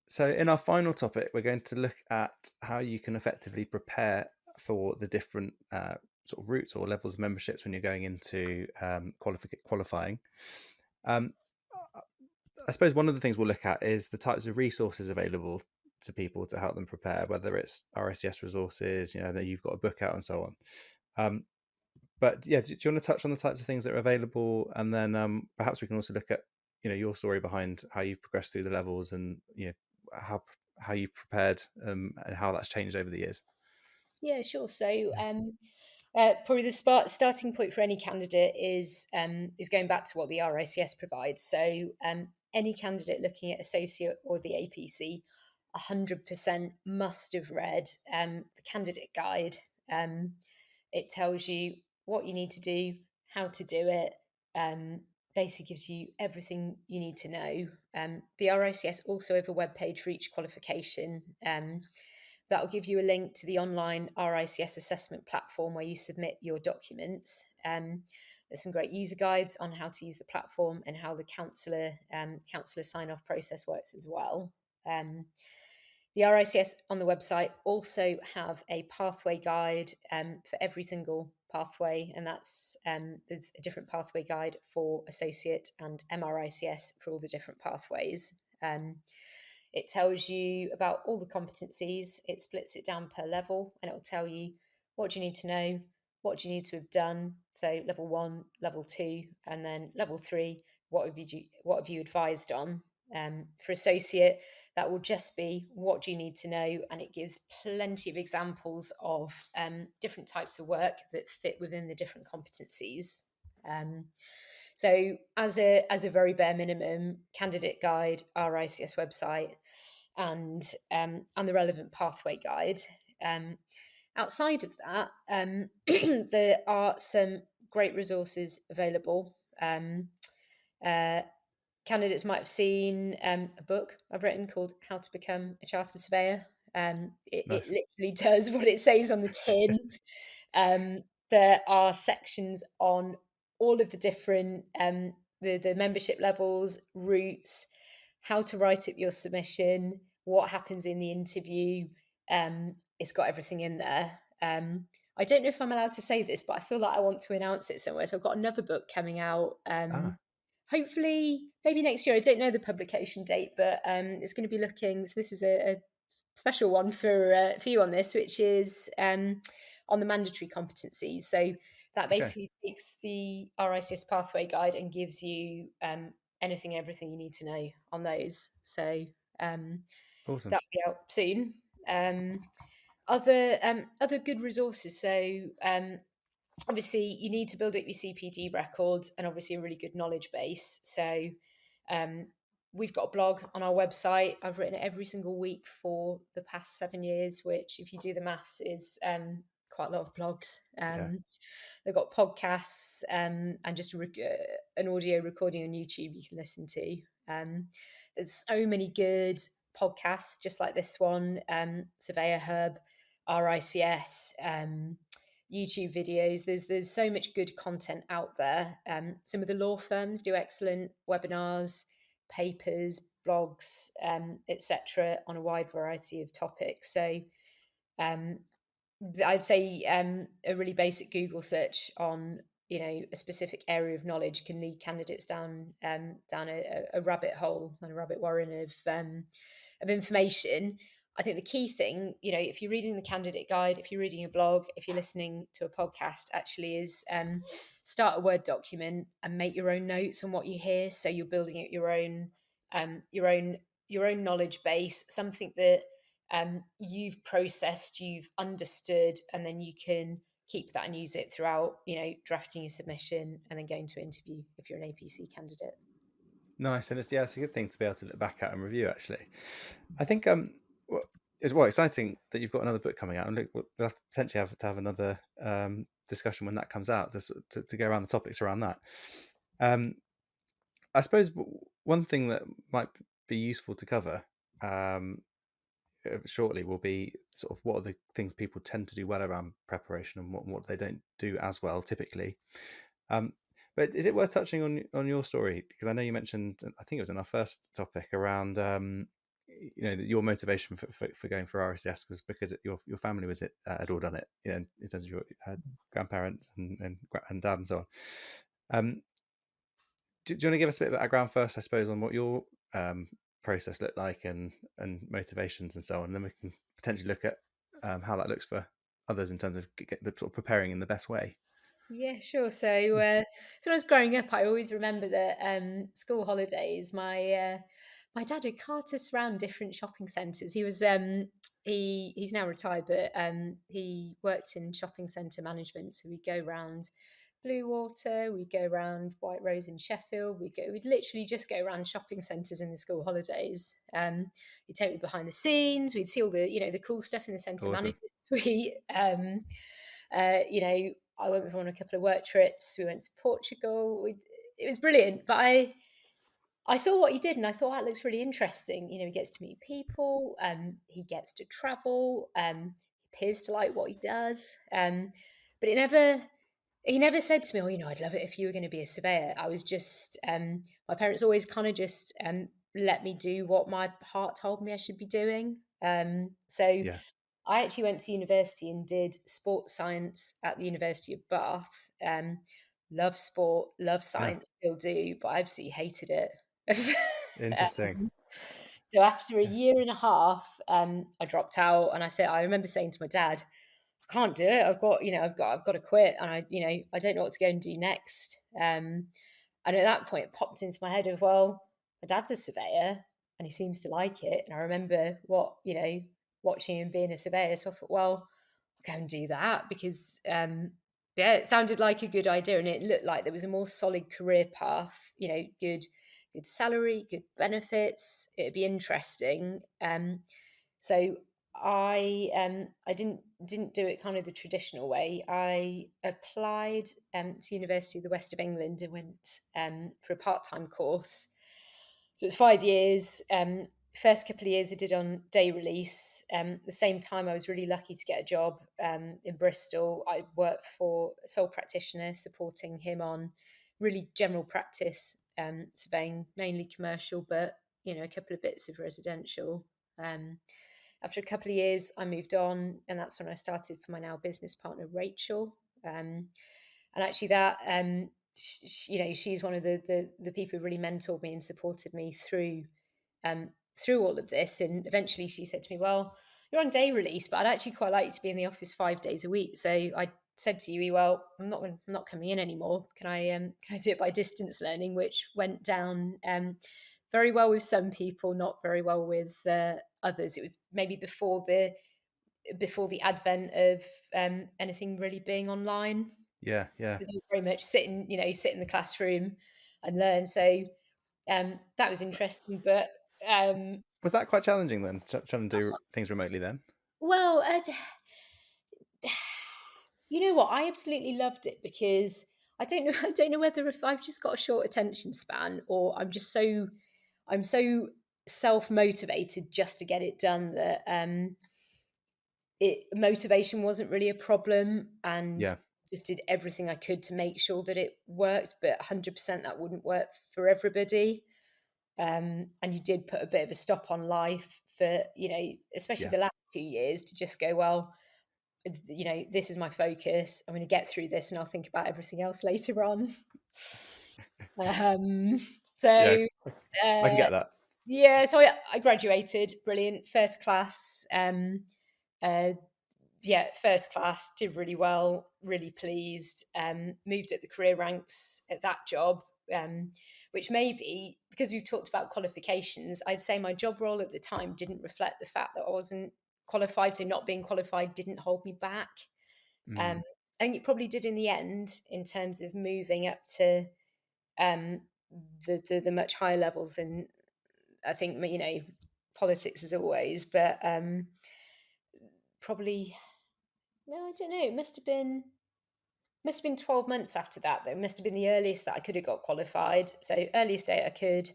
So in our final topic, we're going to look at how you can effectively prepare for the different sort of routes or levels of memberships when you're going into qualifying. Um, I suppose one of the things we'll look at is the types of resources available to people to help them prepare, whether it's RICS resources, that you've got a book out and so on. But yeah, do you want to touch on the types of things that are available, and then perhaps we can also look at your story behind how you've progressed through the levels, and how you've prepared, and how that's changed over the years. Yeah, sure. So probably the starting point for any candidate is going back to what the RICS provides. So any candidate looking at associate or the APC, 100% must have read the candidate guide. Um, it tells you what you need to do, how to do it. Basically gives you everything you need to know. The RICS also have a web page for each qualification. That will give you a link to the online RICS assessment platform where you submit your documents. There's some great user guides on how to use the platform and how the counsellor sign-off process works as well. The RICS on the website also have a pathway guide for every single pathway, and there's a different pathway guide for associate and MRICS for all the different pathways. It tells you about all the competencies. It splits it down per level, and it will tell you what do you need to know, what do you need to have done. So level 1, level 2, and then level 3. What have you advised on? For associate, that will just be what do you need to know, and it gives plenty of examples of different types of work that fit within the different competencies. So as a very bare minimum, candidate guide, RICS website, and the relevant pathway guide. Outside of that, there are some great resources available. Uh, Candidates might have seen a book I've written called How to Become a Chartered Surveyor. It Nice. literally does what it says on the tin. There are sections on all of the different the membership levels, routes, how to write up your submission, what happens in the interview. It's got everything in there. I don't know if I'm allowed to say this, but I feel like I want to announce it somewhere. So I've got another book coming out. Ah, Hopefully, maybe next year. I don't know the publication date, but it's going to be looking. So this is a special one for you on this, which is on the mandatory competencies. So that okay, basically takes the RICS pathway guide and gives you anything and everything you need to know on those. So um, awesome. that'll be out soon. Um, other good resources. So obviously you need to build up your CPD records and obviously a really good knowledge base. So um, we've got a blog on our website. I've written it every single week for the past 7 years, which, if you do the maths, is quite a lot of blogs. Yeah, They've got podcasts and just an audio recording on YouTube you can listen to. There's so many good podcasts, just like this one, Surveyor Hub, RICS. YouTube videos. There's so much good content out there. Some of the law firms do excellent webinars, papers, blogs, etc., on a wide variety of topics. So um, I'd say a really basic Google search on a specific area of knowledge can lead candidates down a rabbit hole and a rabbit warren of information. I think the key thing, if you're reading the candidate guide, if you're reading a blog, if you're listening to a podcast, actually is start a Word document and make your own notes on what you hear. So you're building out um, your own your own knowledge base, something that you've processed, you've understood, and then you can keep that and use it throughout, drafting your submission and then going to interview if you're an APC candidate. nice, and it's a good thing to be able to look back at and review. Actually, I think well, it's exciting that you've got another book coming out, and look, we'll have to potentially have another discussion when that comes out to go around the topics around that. Um, I suppose one thing that might be useful to cover um, shortly will be sort of what are the things people tend to do well around preparation, and what they don't do as well typically. Um, but is it worth touching on your story? Because I know you mentioned, I think it was in our first topic, around your motivation for going for RICS was because your family had all done it, in terms of your grandparents and dad and so on. Do you want to give us a bit of background first, I suppose, on what your process looked like and motivations and so on, and then we can potentially look at how that looks for others in terms of the sort of preparing in the best way. Yeah, sure. So, when I was growing up, I always remember that school holidays. My dad had carted us around different shopping centres. He's now retired, but he worked in shopping centre management. So we'd go around Bluewater, we'd go around White Rose in Sheffield. We'd literally just go around shopping centres in the school holidays. He'd take me behind the scenes. We'd see all the cool stuff in the centre Awesome. management suite. I went with him on a couple of work trips. We went to Portugal. It was brilliant. But I saw what he did and I thought that looks really interesting. He gets to meet people. He gets to travel. He appears to like what he does. But he never said to me, "Oh, I'd love it if you were going to be a surveyor." I was just, my parents always kind of just let me do what my heart told me I should be doing. So Yeah. I actually went to university and did sports science at the University of Bath. Love sport, love Yeah. science, still do, but I absolutely hated it. Interesting. So after a Yeah. year and a half, I dropped out, and I remember saying to my dad, "I can't do it. I've got to quit, and I don't know what to go and do next." And at that point, it popped into my head of, well, my dad's a surveyor and he seems to like it. And I remember watching him being a surveyor. So I thought, well, I'll go and do that because, yeah, it sounded like a good idea. And it looked like there was a more solid career path, good salary, good benefits. It'd be interesting. So I didn't do it kind of the traditional way. I applied to University of the West of England and went for a part-time course. So it's 5 years. First couple of years I did on day release. The same time I was really lucky to get a job in Bristol. I worked for a sole practitioner supporting him on really general practice surveying, mainly commercial, but a couple of bits of residential. After a couple of years, I moved on, and that's when I started for my now business partner, Rachel. And actually, she's one of the people who really mentored me and supported me through all of this. And eventually, she said to me, "Well, you're on day release, but I'd actually quite like to be in the office 5 days a week." So I said to you, "Well, I'm not coming in anymore. Can I do it by distance learning?" Which went down very well with some people, not very well with others. It was maybe before the advent of anything really being online. Yeah. Yeah. It was very much sit in the classroom and learn. So that was interesting. But um, Was that quite challenging then, trying to do things remotely then? well, you know what? I absolutely loved it because I don't know. I don't know whether if I've just got a short attention span or I'm so self motivated just to get it done that motivation wasn't really a problem, and Yeah. just did everything I could to make sure that it worked. But 100% that wouldn't work for everybody. And you did put a bit of a stop on life for especially Yeah. the last 2 years to just go, well, this is my focus. I'm going to get through this, and I'll think about everything else later on. Um, Yeah. so I can uh, get that. yeah, so I graduated, brilliant, first class. Uh, yeah, first class, did really well, really pleased. Moved at the career ranks at that job, which maybe because we've talked about qualifications, I'd say my job role at the time didn't reflect the fact that I wasn't qualified. So not being qualified didn't hold me back. Mm. Um, I think it probably did in the end in terms of moving up to um, the much higher levels. And I think politics as always, but probably no, I don't know. It must have been 12 months after that. That must have been the earliest that I could have got qualified. So earliest date I could.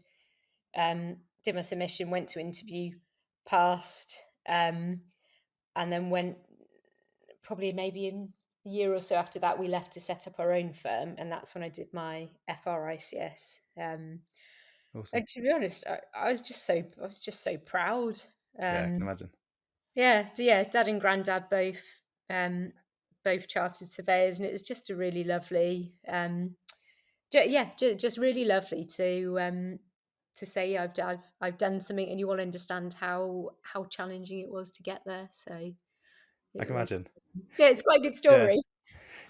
Did my submission, went to interview, passed, and then went probably maybe in a year or so after that, we left to set up our own firm, and that's when I did my FRICS. Awesome. And to be honest, I was just so proud. Yeah, I can Um, imagine. yeah, dad and granddad um, both chartered surveyors, and it was just a really lovely, just really lovely to say, yeah, I've done something, and you all understand how challenging it was to get there. So I it can was, imagine. yeah, it's quite a good Yeah. story.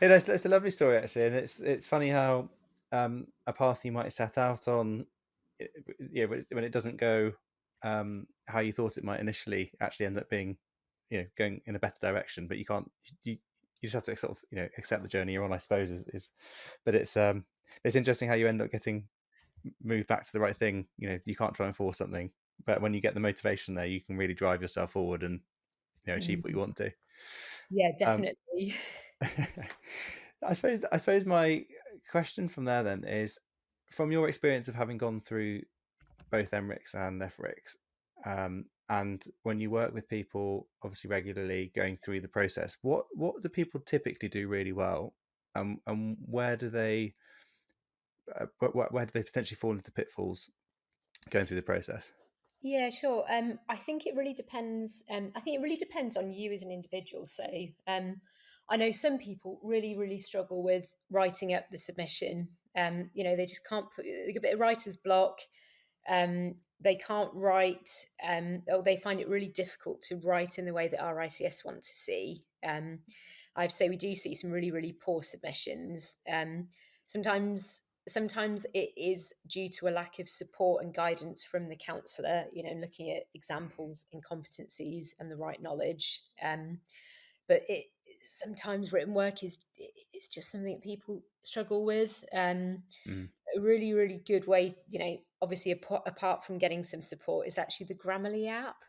Yeah, it's a lovely story actually, and it's funny how a path you might set out on, yeah, when it doesn't go how you thought it might initially, actually end up being, going in a better direction. But you you just have to sort of accept the journey you're on, I suppose. But it's interesting how you end up getting moved back to the right thing. You can't try and force something, but when you get the motivation there, you can really drive yourself forward and achieve what you Mm, want to. yeah, Um, definitely. I suppose my question from there then is, from your experience of having gone through both MRICS and FRICS, and when you work with people, obviously regularly going through the process, what do people typically do really well, and where do they potentially fall into pitfalls going through the process? Yeah, sure. I think it really depends. I think it really depends on you as an individual. So, I know some people really, really struggle with writing up the submission. They just can't put, they get a bit of writer's block. They can't write, or they find it really difficult to write in the way that RICS want to see. I'd say we do see some really, really poor submissions. Sometimes it is due to a lack of support and guidance from the counsellor, looking at examples, incompetencies, and the right knowledge. But sometimes written work is just something that people struggle with. Mm. A really, really good way, obviously apart from getting some support, is actually the Grammarly app,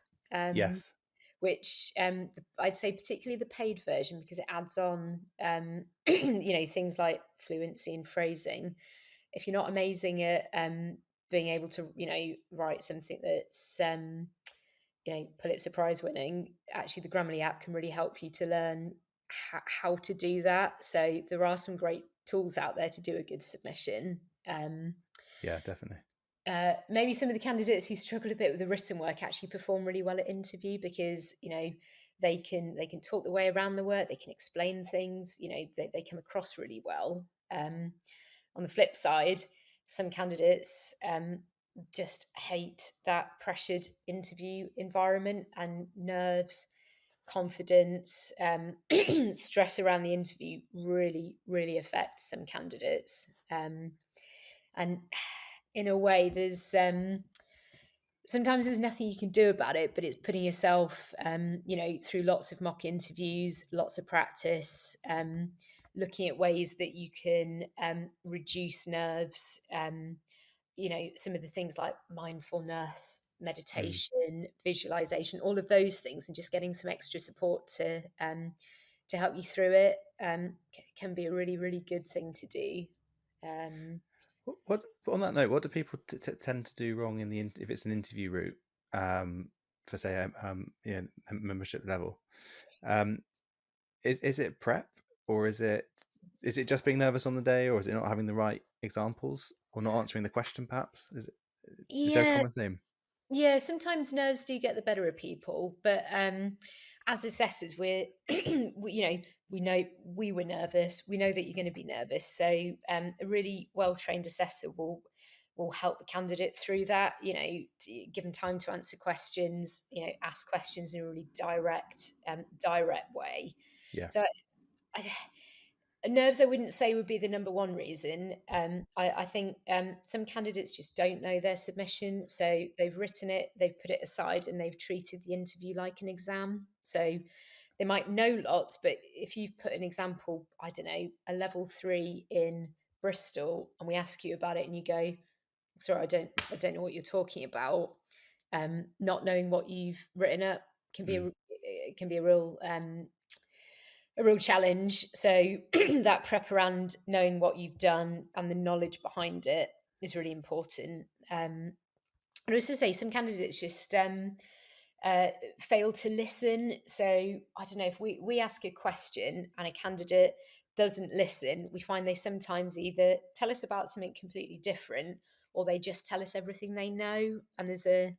Yes. which I'd say particularly the paid version, because it adds on, things like fluency and phrasing. If you're not amazing at being able to, write something that's, Pulitzer Prize winning, actually the Grammarly app can really help you to learn how to do that. So there are some great tools out there to do a good submission. Um, Yeah, definitely. Maybe some of the candidates who struggle a bit with the written work actually perform really well at interview, because they can talk the way around the work, they can explain things, they come across really well. On the flip side, some candidates just hate that pressured interview environment, and nerves, confidence, stress around the interview really, really affects some candidates. And in a way, there's sometimes there's nothing you can do about it, but it's putting yourself, through lots of mock interviews, lots of practice, looking at ways that you can reduce nerves. Some of the things like mindfulness, Mm. meditation, visualization, all of those things, and just getting some extra support to help you through it, can be a really, really good thing to do. Um, What on that note, what do people tend to do wrong if it's an interview route, for say membership level? Um, is it prep, or is it just being nervous on the day, or is it not having the right examples, or not answering the question? Perhaps is there a yeah, common theme? Yeah, sometimes nerves do get the better of people, but as assessors, we know we were nervous. We know that you're going to be nervous, so a really well trained assessor will help the candidate through that. Give them time to answer questions. Ask questions in a really direct way. Yeah. So I, nerves, I wouldn't say would be the number one reason. I think some candidates just don't know their submission. So they've written it, they've put it aside, and they've treated the interview like an exam. So they might know lots, but if you've put an example, I don't know, a level 3 in Bristol, and we ask you about it and you go, sorry, I don't know what you're talking about. Not knowing what you've written up can be Mm. it can be a real challenge. So that prep around knowing what you've done and the knowledge behind it is really important. And also say some candidates just uh, fail to listen. So I don't know, if we ask a question and a candidate doesn't listen, we find they sometimes either tell us about something completely different, or they just tell us everything they know. And there's a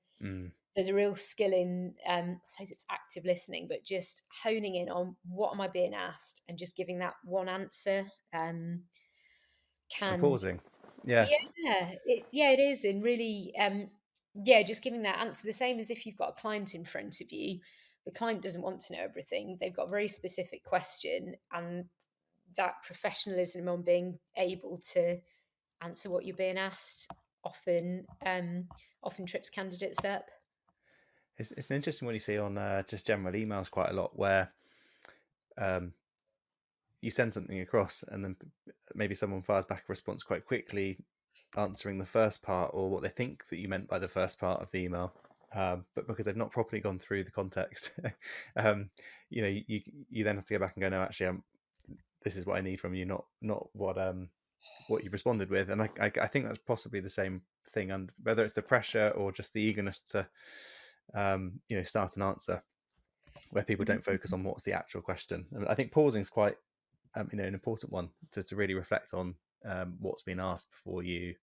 real skill in, I suppose it's active listening, but just honing in on what am I being asked and just giving that one answer, And can pausing. Yeah. it is. And really, yeah, just giving that answer, the same as if you've got a client in front of you. The client doesn't want to know everything. They've got a very specific question, and that professionalism on being able to answer what you're being asked often trips candidates up. It's an interesting one you see on just general emails quite a lot, where um, you send something across and then maybe someone fires back a response quite quickly, answering the first part or what they think that you meant by the first part of the email. But because they've not properly gone through the context, you then have to go back and go, no, actually, this is what I need from you, not what you've responded with. And I think that's possibly the same thing, and whether it's the pressure or just the eagerness to start an answer, where people don't focus on what's the actual question. And I think pausing is quite an important one to really reflect on what's been asked before you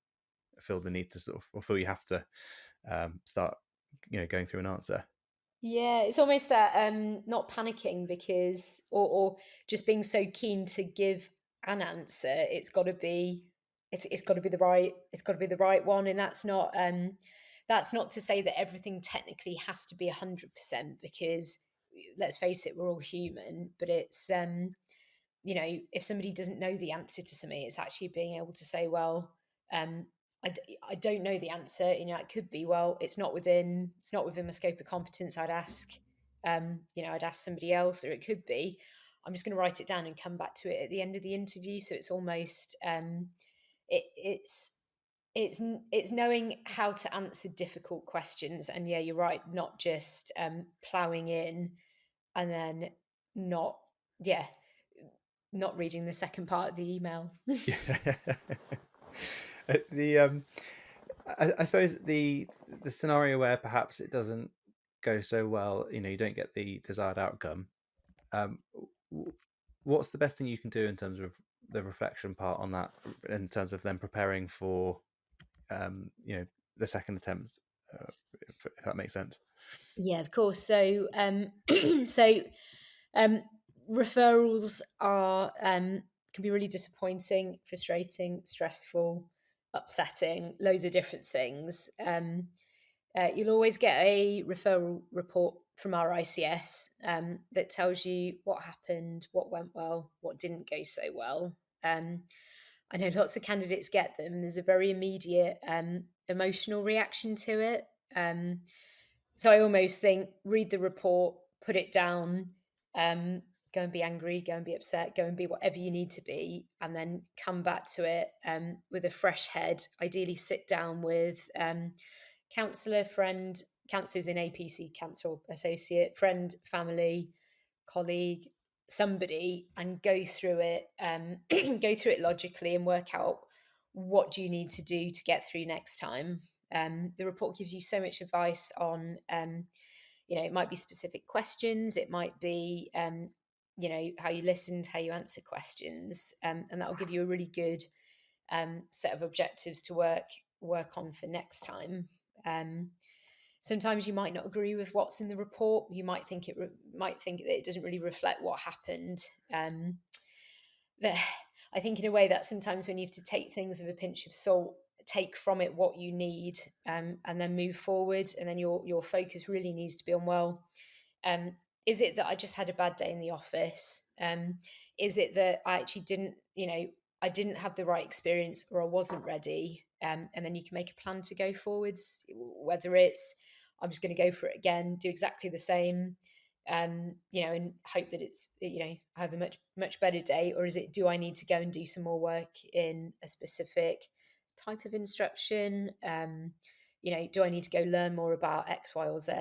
feel the need to or feel you have to start going through an answer. Yeah, it's almost that not panicking because or just being so keen to give an answer. It's got to be the right one, and that's not to say that everything technically has to be 100%, because let's face it, we're all human. But it's if somebody doesn't know the answer to something, it's actually being able to say, well, um, I don't know the answer. It could be, well, it's not within my scope of competence. I'd ask somebody else, or it could be, I'm just going to write it down and come back to it at the end of the interview. So it's almost, it, it's knowing how to answer difficult questions. And yeah, you're right, not just ploughing in and then not, yeah, not reading the second part of the email. Yeah. the I suppose the scenario where perhaps it doesn't go so well, you don't get the desired outcome. Um, what's the best thing you can do in terms of the reflection part on that, in terms of them preparing for, the second attempt, if that makes sense? Yeah, of course. So, so um, referrals are can be really disappointing, frustrating, stressful, upsetting, loads of different things. You'll always get a referral report from our ICS that tells you what happened, what went well, what didn't go so well. I know lots of candidates get them. There's a very immediate emotional reaction to it. So I almost think, read the report, put it down, um, go and be angry, go and be upset, go and be whatever you need to be, and then come back to it with a fresh head. Ideally, sit down with counsellor, friend, counsellors in APC, counsellor, associate, friend, family, colleague, somebody, and go through it, go through it logically, and work out what do you need to do to get through next time. The report gives you so much advice on, it might be specific questions, it might be, how you listened, how you answer questions, and that will give you a really good set of objectives to work on for next time. Sometimes you might not agree with what's in the report. You might think might think that it doesn't really reflect what happened. I think in a way that sometimes when you have to take things with a pinch of salt, take from it what you need, and then move forward. And then your focus really needs to be on, well, is it that I just had a bad day in the office? Is it that I actually I didn't have the right experience, or I wasn't ready? And then you can make a plan to go forwards, whether it's, I'm just going to go for it again, do exactly the same, and hope that it's, I have a much better day, or is it, do I need to go and do some more work in a specific type of instruction? Do I need to go learn more about X, Y, or Z?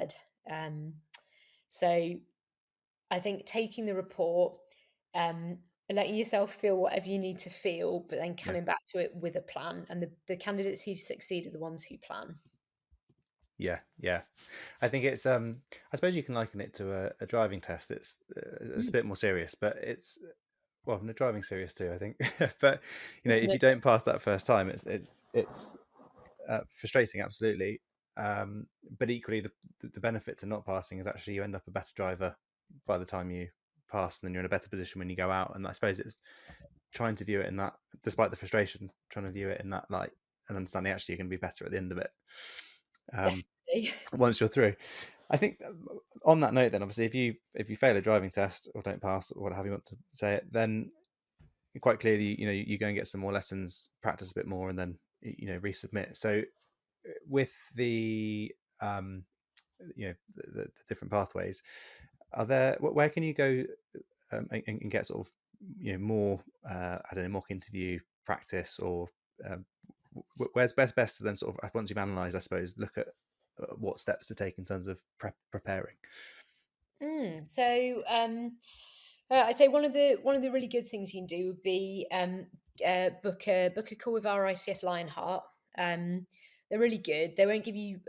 So I think taking the report, letting yourself feel whatever you need to feel, but then Yeah. coming back to it with a plan. And the candidates who succeed are the ones who plan. Yeah. I think it's I suppose you can liken it to a driving test. It's a bit more serious, but it's, well, the driving serious too, I think. But if you don't pass that first time, it's frustrating, absolutely. But equally, the benefit to not passing is actually you end up a better driver by the time you pass, and then you're in a better position when you go out. And I suppose it's trying to view it in that, despite the frustration, trying to view it in that light and understanding actually you're going to be better at the end of it. Definitely. Once you're through. I think on that note, then obviously if you fail a driving test or don't pass or whatever you want to say it, then quite clearly, you go and get some more lessons, practice a bit more, and then resubmit. So with the the different pathways, are there, where can you go and get sort of more I don't know, mock interview practice, or where's best to then sort of, once you've analysed, I suppose, look at what steps to take in terms of preparing? So I'd say one of the really good things you can do would be book a call with RICS Lionheart. They're really good. They won't give you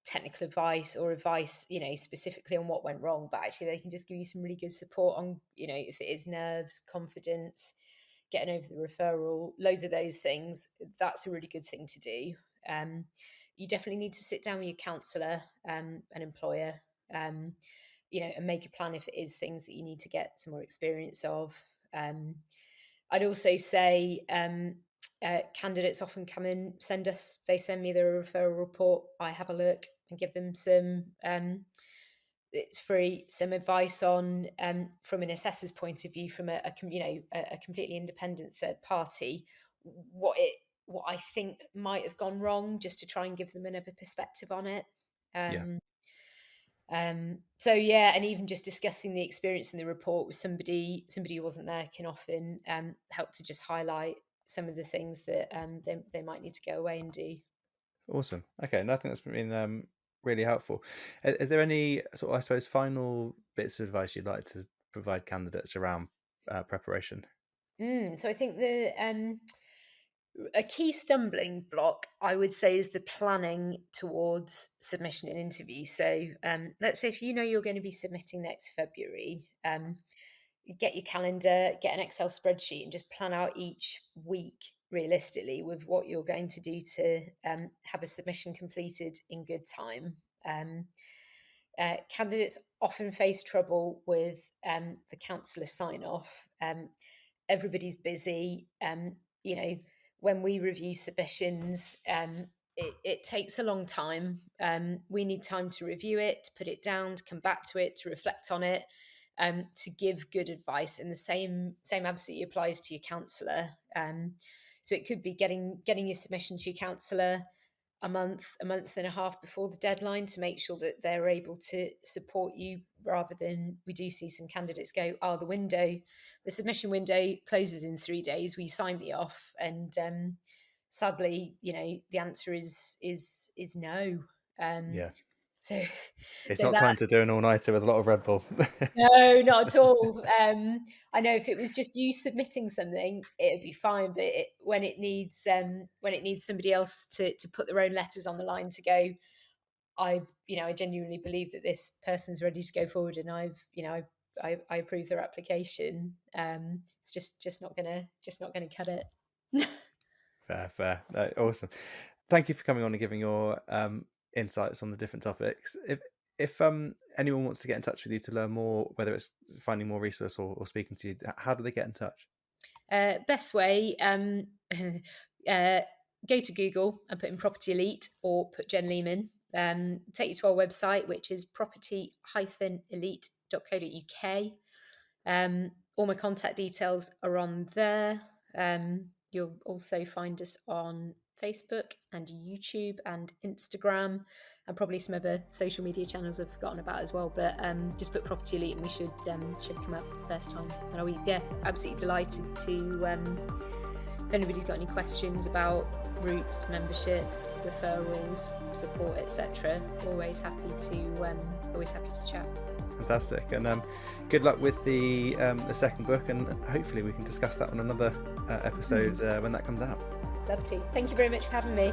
technical advice or advice, specifically on what went wrong, but actually they can just give you some really good support on, if it is nerves, confidence, getting over the referral, loads of those things. That's a really good thing to do. You definitely need to sit down with your counsellor, an employer, and make a plan if it is things that you need to get some more experience of. I'd also say candidates often come in, they send me their referral report, I have a look and give them some, it's free, some advice on, from an assessor's point of view, from a completely independent third party, what I think might have gone wrong, just to try and give them another perspective on it. So yeah, and even just discussing the experience in the report with somebody who wasn't there can often help to just highlight some of the things that they might need to go away and do. Awesome. Okay, and I think that's been really helpful. Is there any sort of, I suppose, final bits of advice you'd like to provide candidates around preparation? So I think a key stumbling block, I would say, is the planning towards submission and interview. So let's say if you're going to be submitting next February, get your calendar, get an Excel spreadsheet, and just plan out each week realistically with what you're going to do to have a submission completed in good time. Candidates often face trouble with the counsellor sign-off. Everybody's busy. When we review submissions, it takes a long time. We need time to review it, to put it down, to come back to it, to reflect on it, to give good advice. And the same absolutely applies to your counsellor. So it could be getting your submission to your counsellor a month and a half before the deadline, to make sure that they're able to support you, rather than, we do see some candidates go, the submission window closes in 3 days, will you sign me off? And sadly, the answer is no. So it's not time to do an all-nighter with a lot of Red Bull. No, not at all. I know if it was just you submitting something, it'd be fine. But when it needs somebody else to put their own letters on the line to go, I genuinely believe that this person's ready to go forward, and I approve their application. It's just not gonna cut it. Fair. No, awesome. Thank you for coming on and giving your insights on the different topics. If anyone wants to get in touch with you to learn more, whether it's finding more resource or speaking to you, how do they get in touch? Best way, go to Google and put in Property Elite, or put Jen Lemen. Take you to our website, which is property-elite.co.uk. All my contact details are on there. You'll also find us on Facebook and YouTube and Instagram, and probably some other social media channels I've forgotten about as well. But just put Property Elite and we should come up first time. And I'll be absolutely delighted to, if anybody's got any questions about RICS membership, referrals, support, etc., always happy to chat. Fantastic, and good luck with the second book, and hopefully we can discuss that on another episode when that comes out. Love to. Thank you very much for having me.